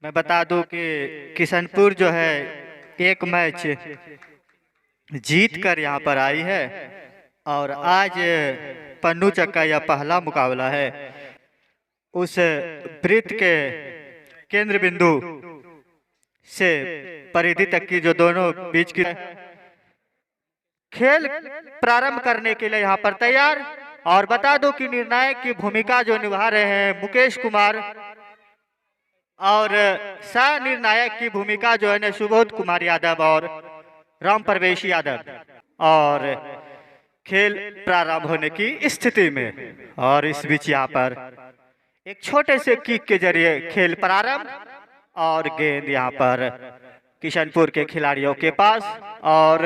मैं बता दूं कि किशनपुर जो है एक मैच जीत कर यहाँ पर आई है और आज पन्नू चक्का यह पहला मुकाबला है। उस वृत्त के केंद्र बिंदु से परिधि तक की जो दोनों बीच की खेल प्रारंभ करने के लिए यहाँ पर तैयार। और बता दो कि निर्णायक की भूमिका जो निभा रहे हैं मुकेश कुमार और सह निर्णायक की भूमिका जो है सुबोध कुमार यादव और राम प्रवेश यादव। और खेल प्रारंभ होने की स्थिति में और इस बीच यहाँ पर एक छोटे से किक के जरिए खेल प्रारंभ और गेंद यहाँ पर किशनपुर के खिलाड़ियों के पास और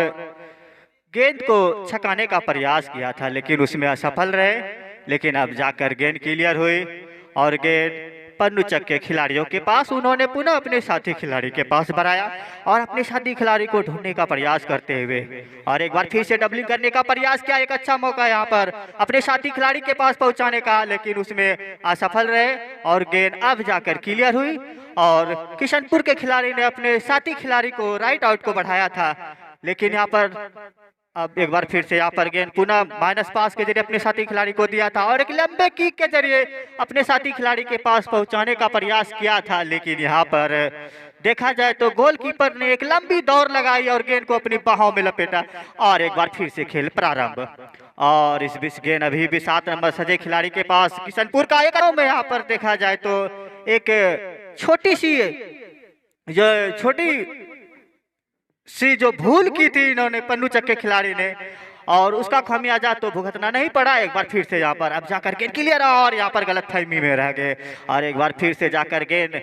गेंद को छकाने का प्रयास किया था लेकिन उसमें असफल रहे। लेकिन अब जाकर गेंद क्लियर हुई और गेंद पन्नू चक के खिलाड़ियों के पास उन्होंने पुनः अपने साथी खिलाड़ी के पास बढ़ाया और अपने साथी खिलाड़ी को ढूंढने का प्रयास करते हुए और एक बार फिर से डबलिंग करने का प्रयास किया। एक अच्छा मौका यहाँ पर अपने साथी खिलाड़ी के पास पहुंचाने का लेकिन उसमें असफल रहे और गेंद अब जाकर क्लियर हुई और किशनपुर के खिलाड़ी ने अपने साथी खिलाड़ी को राइट आउट को बढ़ाया था। लेकिन यहाँ पर अब एक बार फिर से यहाँ पर गेंद पुनः माइनस पास के जरिए अपने साथी खिलाड़ी को दिया था और एक लंबे किक के जरिए अपने साथी खिलाड़ी के पास पहुंचाने का प्रयास किया था। लेकिन यहाँ पर देखा जाए तो गोलकीपर ने एक लंबी दौड़ लगाई और गेंद को अपनी बाहों में लपेटा और एक बार फिर से खेल प्रारंभ। और इस बीच गेंद अभी भी 7 नंबर सजे खिलाड़ी के पास किशनपुर का एक में यहाँ पर देखा जाए तो एक छोटी सी जो भूल की थी इन्होंने पन्नू चक के खिलाड़ी ने और उसका खामियाजा तो भुगतना नहीं पड़ा। एक बार फिर से यहाँ पर अब जाकर गेंद क्लियर और यहाँ पर गलतफहमी में रह गए और एक बार फिर से जाकर गेंद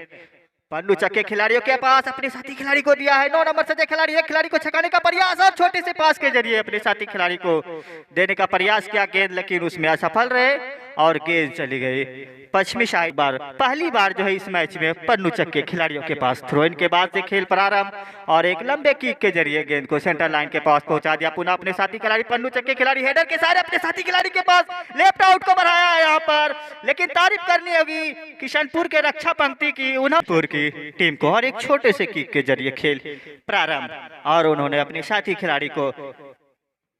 पन्नू चक के खिलाड़ियों के पास अपने साथी खिलाड़ी को दिया है। 9 नंबर सजे खिलाड़ी एक खिलाड़ी को छकाने का प्रयास और छोटे से पास के जरिए अपने साथी खिलाड़ी को देने का प्रयास किया गेंद लेकिन उसमें असफल रहे और गेंद चली गई पश्चिमी साइड। पहली बार जो है इस मैच में पन्नू चक के खिलाड़ियों के पास थ्रो इन के बाद से खेल प्रारंभ और एक लंबे किक के जरिए गेंद को सेंटर लाइन के पास पहुंचा दिया। पुनः अपने साथी खिलाड़ी पन्नू चक के खिलाड़ी हेडर के सारे अपने साथी खिलाड़ी के पास लेफ्ट आउट को बढ़ाया है यहाँ पर। लेकिन तारीफ करनी होगी किशनपुर के रक्षा पंक्ति की उन्हपुर की टीम को और एक छोटे से किक के जरिए खेल प्रारंभ और उन्होंने अपने साथी खिलाड़ी को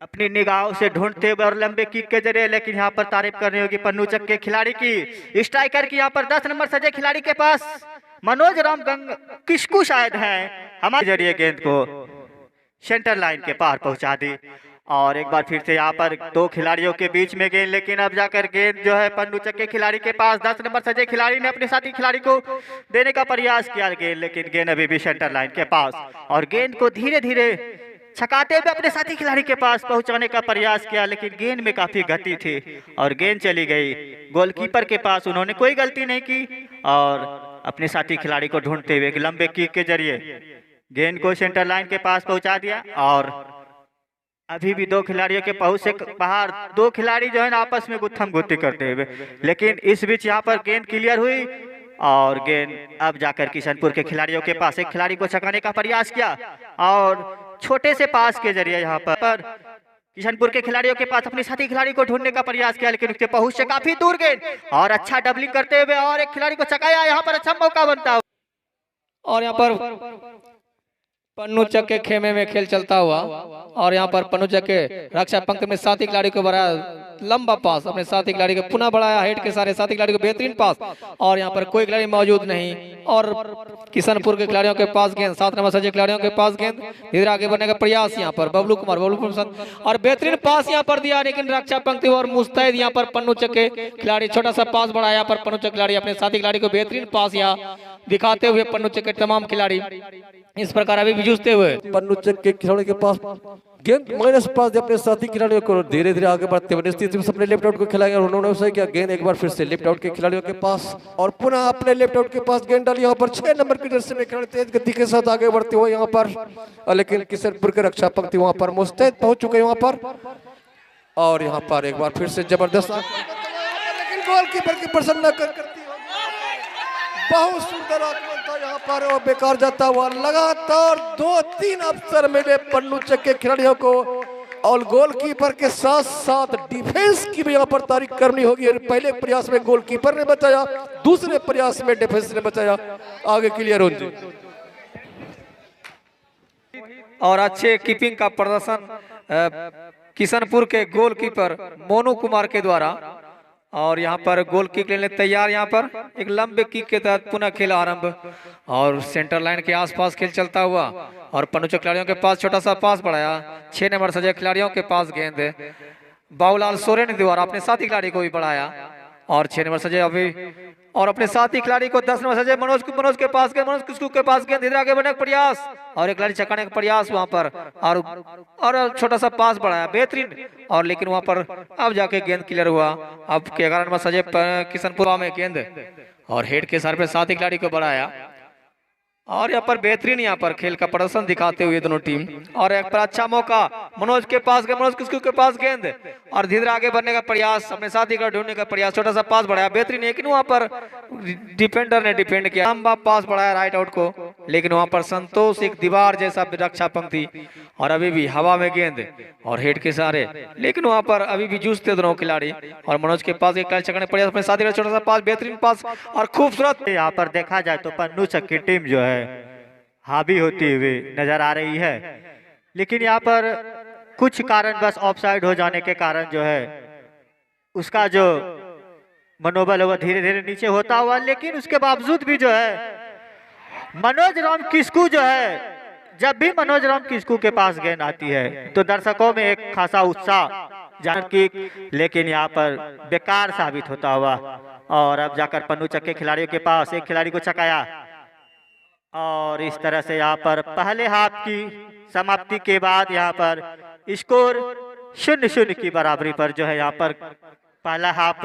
अपनी निगाहों से ढूंढते हुए और लंबे किक के जरिए। लेकिन यहाँ पर तारीफ करनी होगी पन्नू चक के खिलाड़ी की स्ट्राइकर की यहाँ पर 10 नंबर सजे खिलाड़ी के पास मनोज राम किस्कू शायद है हमारे जरिए गेंद को सेंटर लाइन के पार पहुंचा दी और एक बार फिर से यहाँ पर 2 खिलाड़ियों के बीच में गेंद लेकिन अब जाकर गेंद जो है पन्नू चक के खिलाड़ी के पास 10 नंबर सजे खिलाड़ी ने अपने साथी खिलाड़ी को देने का प्रयास किया गेंद लेकिन गेंद अभी भी सेंटर लाइन के पास और गेंद को धीरे धीरे छकाते हुए अपने साथी खिलाड़ी के पास पहुंचाने का प्रयास किया लेकिन गेंद में काफी गति थी और गेंद चली गई गोलकीपर के पास। उन्होंने कोई गलती नहीं की और अपने साथी खिलाड़ी को ढूंढते हुए एक लंबे किक के जरिए गेंद को सेंटर लाइन के पास पहुंचा दिया। और अभी भी 2 खिलाड़ियों के पहुंच से बाहर 2 खिलाड़ी जो है ना आपस में गुत्थम गुत्ती करते हुए लेकिन इस बीच यहाँ पर गेंद क्लियर हुई और गेंद अब जाकर किशनपुर के खिलाड़ियों के पास एक खिलाड़ी को छकाने का प्रयास किया और छोटे से पास के जरिए यहाँ पर किशनपुर के खिलाड़ियों के पास अपने साथी खिलाड़ी को ढूंढने का प्रयास किया लेकिन उसके पहुंच से काफी दूर गेंद और अच्छा डबलिंग करते हुए और एक खिलाड़ी को छकाया। यहाँ पर अच्छा मौका बनता और यहाँ पर पन्नू चक के खेमे में खेल चलता हुआ और यहाँ पर पन्नू चक के रक्षा पंक्ति में साथी खिलाड़ी को बढ़ाया लंबा पास अपने साथी खिलाड़ी को पुनः बढ़ाया हेड के सारे साथी खिलाड़ी को बेहतरीन पास और यहाँ पर कोई खिलाड़ी मौजूद नहीं और किशनपुर के खिलाड़ियों के पास गेंद 7 नंबर सजे खिलाड़ियों के पास गेंद धीरे आगे बढ़ने का प्रयास यहाँ पर बबलू कुमार और बेहतरीन पास यहाँ पर दिया लेकिन रक्षा पंक्ति और मुस्तैद यहाँ पर पन्नू चक के खिलाड़ी छोटा सा पास बढ़ाया पर पन्नू चक खिलाड़ी अपने साथी खिलाड़ी को बेहतरीन पास यहाँ दिखाते हुए पन्नू चक के तमाम खिलाड़ी इस प्रकार अभी भी जूझते हुए पन्नू चक के खिलाड़ी के पास गेंद माइनस पास अपने साथी खिलाड़ियों को धीरे धीरे आगे बढ़ते हुए स्थिति में अपने लेफ्ट आउट को खिलाएंगे और उन्होंने उसे किया गेंद एक बार फिर से लेफ्ट आउट के खिलाड़ियों के पास और पुनः अपने लेफ्ट आउट के पास गेंद डाली यहाँ पर 6 नंबर की जर्सी में खिलाड़ी तेज गति के साथ आगे बढ़ते हुए यहाँ पर लेकिन किशनपुर के रक्षा पंक्ति वहां पर मुस्तैद पहुंच चुके वहां पर और यहाँ पर एक बार फिर से जबरदस्त लेकिन गोलकीपर की प्रसन्नता करती बहुत सुंदर आक्रमण था यहाँ पर और बेकार जाता हुआ लगातार 2-3 अवसर मिले पन्नू चक के खिलाड़ियों को और गोलकीपर के साथ साथ डिफेंस की भी यहाँ पर तारीफ करनी होगी। और पहले प्रयास में गोलकीपर ने बचाया, दूसरे प्रयास में डिफेंस ने बचाया। आगे क्लियर हो जी। और अच्छे कीपिंग का प्रदर्शन किशनपुर के गोलकीपर मोनू कुमार के द्वारा। और यहाँ पर गोल किक लेने तैयार, यहाँ पर एक लंबे किक के तहत पुनः खेल आरंभ और सेंटर लाइन के आसपास खेल चलता हुआ। और पनुचा खिलाड़ियों के पास छोटा सा पास बढ़ाया, 6 नंबर सजय खिलाड़ियों के पास गेंद बाबूलाल सोरेन के द्वारा अपने साथी खिलाड़ी को भी बढ़ाया। और 6 नंबर सजय अभी और अपने साथी खिलाड़ी को 10 नंबर सजय मनोज के पास गेंद, मनोज किस्कू के पास गेंद, इधर आगे बढ़ने का प्रयास और एक खिलाड़ी छकाने का प्रयास वहां पर और छोटा सा पास बढ़ाया बेहतरीन। और लेकिन वहां पर अब जाके गेंद क्लियर हुआ। अब के 11 नंबर सजय किशनपुर में गेंद और हेड के सर पे साथी खिलाड़ी को बढ़ाया। और यहाँ पर बेहतरीन यहाँ पर खेल का प्रदर्शन दिखाते हुए दोनों टीम। और एक पर अच्छा मौका मनोज के पास गेंद, मनोज किस्कू के पास गेंद और धीरे आगे बढ़ने का प्रयास, अपने साथी का ढूंढने का प्रयास, छोटा सा पास बढ़ाया बेहतरीन। लेकिन वहां पर डिफेंडर ने डिफेंड किया, लंबा पास बढ़ाया राइट आउट को, लेकिन वहां पर संतोष एक दीवार जैसा रक्षा पंक्ति और अभी भी हवा में गेंद और हेड के सहारे, लेकिन वहां पर अभी भी जूझते दोनों खिलाड़ी। और मनोज के पास एक चकने प्रयास, अपने साथी का छोटा सा पास, बेहतरीन पास और खूबसूरत। यहाँ पर देखा जाए तो पन्नू चक की टीम जो है हावी होती हुई नजर आ रही है, लेकिन यहाँ पर कुछ कारण बस ऑफसाइड हो जाने के कारण जो है उसका जो मनोबल है वो धीरे धीरे नीचे होता हुआ। लेकिन उसके बावजूद भी जो है मनोज राम किस्कू जो है, जब भी मनोज राम किस्कू के पास गेंद आती है तो दर्शकों में एक खासा उत्साह जान की, लेकिन यहाँ पर बेकार साबित होता हुआ। और अब जाकर पन्नू चक के खिलाड़ियों के पास एक खिलाड़ी को चकाया और इस तरह से यहाँ पर पहले हाफ की समाप्ति के बाद यहाँ पर स्कोर 0-0 की बराबरी पर जो है यहाँ पर पहला हाफ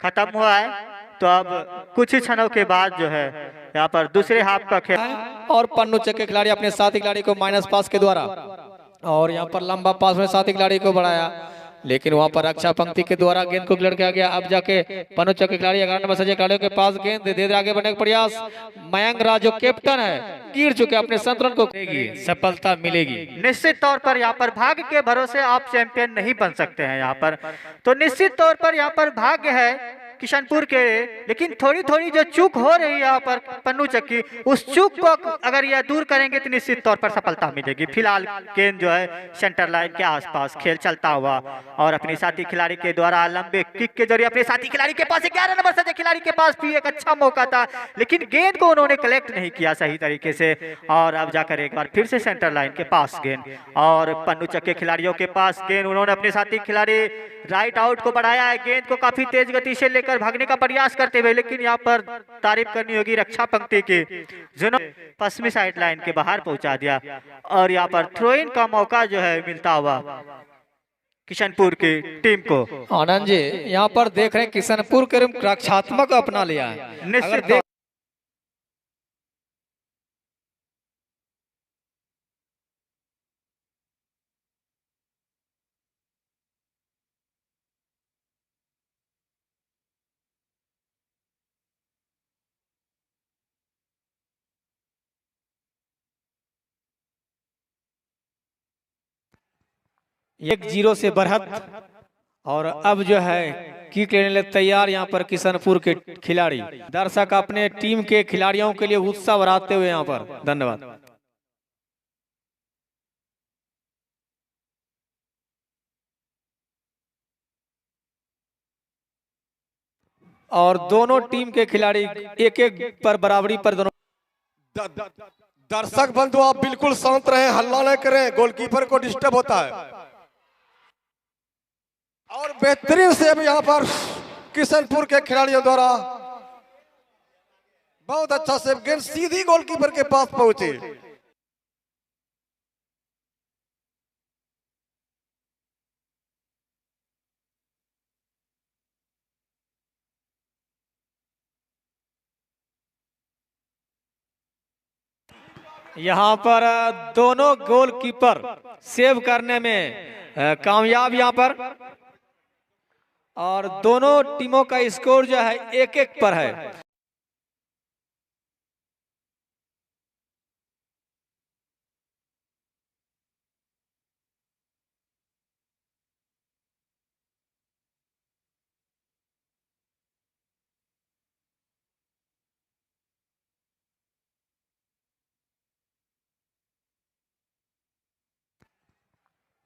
खत्म हुआ है। तो अब कुछ ही क्षणों के बाद जो है यहाँ पर दूसरे हाफ का खेल और पन्नू चक के खिलाड़ी अपने साथी खिलाड़ी को माइनस पास के द्वारा और यहाँ पर लंबा पास में साथी खिलाड़ी को बढ़ाया, लेकिन वहां पर रक्षा पंक्ति के द्वारा गेंद को क्लियर किया गया। अब जाके पन्नू चक के खिलाड़ी 11 नंबर सजय खिलाड़ियों के पास गेंद दे दे आगे बढ़ने का प्रयास। मयंक राज जो कैप्टन है गिर चुके, अपने संतुलन को सफलता मिलेगी। निश्चित तौर पर यहाँ पर भाग्य के भरोसे आप चैंपियन नहीं बन सकते हैं यहाँ पर, तो निश्चित तौर पर यहाँ पर भाग्य है किशनपुर के, लेकिन थोड़ी थोड़ी जो चूक हो रही है यहाँ पर पन्नू चक की, उस चूक को अगर यह दूर करेंगे तो निश्चित तौर पर सफलता मिलेगी। फिलहाल गेंद जो है सेंटर लाइन के आसपास खेल चलता हुआ और अपनी साथी खिलाड़ी के द्वारा लंबे किक के जरिए अपने साथी खिलाड़ी के पास 11 नंबर सजय खिलाड़ी के पास भी एक अच्छा मौका था, लेकिन गेंद को उन्होंने कलेक्ट नहीं किया सही तरीके से। और अब जाकर एक बार फिर से सेंटर लाइन के पास गेंद और पन्नू चक के खिलाड़ियों के पास गेंद, उन्होंने अपने साथी खिलाड़ी राइट आउट को बढ़ाया है, गेंद को काफी तेज गति से लेकर भागने का प्रयास करते हुए, लेकिन यहाँ पर तारीफ करनी होगी रक्षा पंक्ति की जिन्होंने पश्चिमी साइड लाइन के बाहर पहुंचा दिया। और यहाँ पर थ्रो इन का मौका जो है मिलता हुआ किशनपुर की टीम को। आनंद जी यहाँ पर देख रहे हैं किशनपुर के रक्षात्मक अपना लिया है। निश्चित एक 0 से बढ़त और अब जो है किक लेने लिए तैयार यहाँ पर किशनपुर के खिलाड़ी। दर्शक अपने टीम के खिलाड़ियों के लिए उत्साह बढ़ाते हुए यहाँ पर धन्यवाद। और दोनों टीम के खिलाड़ी एक एक पर बराबरी पर दोनों। दर्शक बंधु आप बिल्कुल शांत रहें, हल्ला न करें, गोलकीपर को डिस्टर्ब होता है। और बेहतरीन से अभी यहाँ पर किशनपुर के खिलाड़ियों द्वारा बहुत अच्छा से गेंद सीधी गोलकीपर के पास पहुंची। यहाँ पर दोनों गोलकीपर सेव करने में कामयाब यहाँ पर, और दोनों टीमों का स्कोर जो है 1-1 पर है।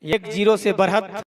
1-0 से बढ़त